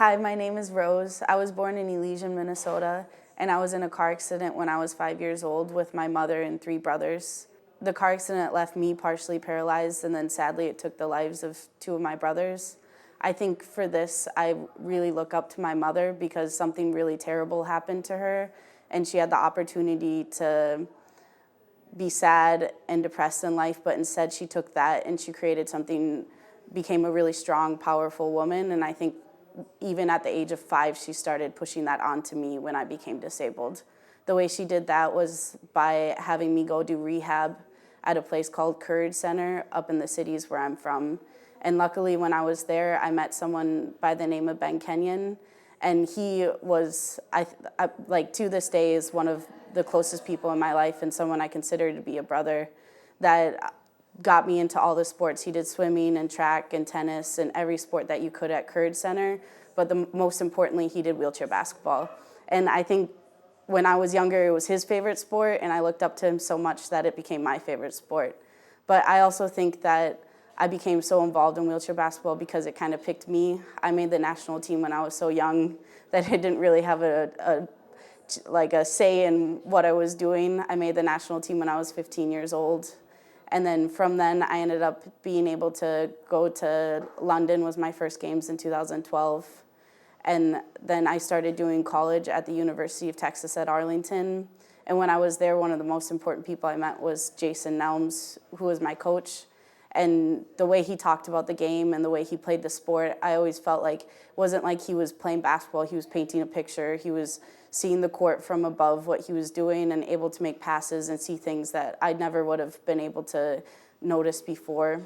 Hi, my name is Rose. I was born in Elysian, Minnesota, and I was in a car accident when I was 5 years old with my mother and three brothers. The car accident left me partially paralyzed, and then sadly it took the lives of two of my brothers. I think for this, I really look up to my mother because something really terrible happened to her, and she had the opportunity to be sad and depressed in life, but instead she took that and she created something, became a really strong, powerful woman, and I think even at the age of 5, she started pushing that onto me when I became disabled. The way she did that was by having me go do rehab at a place called Courage Center up in the cities where I'm from. And luckily when I was there, I met someone by the name of Ben Kenyon, and he was, like to this day, is one of the closest people in my life and someone I consider to be a brother that got me into all the sports. He did swimming and track and tennis and every sport that you could at Courage Center, but most importantly, he did wheelchair basketball. And I think when I was younger, it was his favorite sport, and I looked up to him so much that it became my favorite sport. But I also think that I became so involved in wheelchair basketball because it kind of picked me. I made the national team when I was so young that I didn't really have a say in what I was doing. I made the national team when I was 15 years old. And then from then, I ended up being able to go to London, was my first games in 2012. And then I started doing college at the University of Texas at Arlington. And when I was there, one of the most important people I met was Jason Nelms, who was my coach. And the way he talked about the game and the way he played the sport, I always felt like it wasn't like he was playing basketball, he was painting a picture. He was seeing the court from above, what he was doing, and able to make passes and see things that I never would have been able to notice before.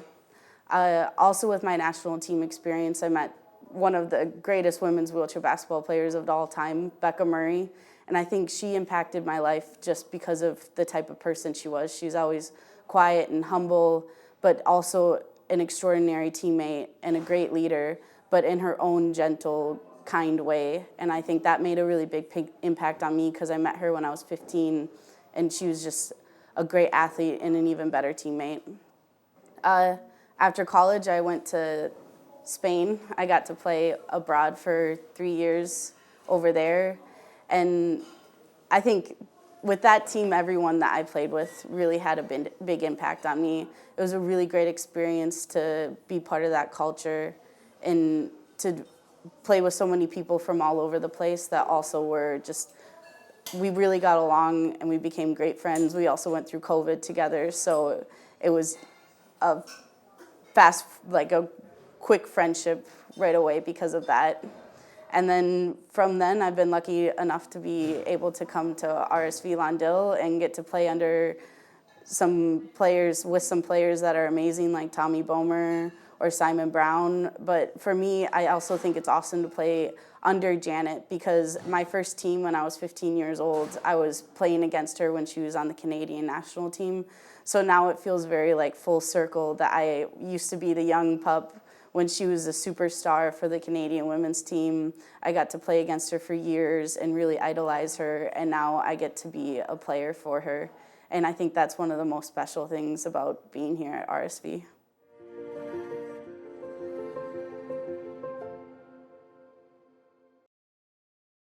Also with my national team experience, I met one of the greatest women's wheelchair basketball players of all time, Becca Murray. And I think she impacted my life just because of the type of person she was. She's always quiet and humble, but also an extraordinary teammate and a great leader, but in her own gentle, kind way. And I think that made a really big impact on me because I met her when I was 15, and she was just a great athlete and an even better teammate. After college, I went to Spain. I got to play abroad for 3 years over there. And I think with that team, everyone that I played with really had a big impact on me. It was a really great experience to be part of that culture and to play with so many people from all over the place that also were just, we really got along and we became great friends. We also went through COVID together, so it was a a quick friendship right away because of that. And then from then, I've been lucky enough to be able to come to RSV Lahn-Dill and get to play under some players, with some players that are amazing, like Tommy Bomer or Simon Brown. But for me, I also think it's awesome to play under Janet, because my first team when I was 15 years old, I was playing against her when she was on the Canadian national team. So now it feels very like full circle that I used to be the young pup when she was a superstar for the Canadian women's team. I got to play against her for years and really idolize her, and now I get to be a player for her. And I think that's one of the most special things about being here at RSV.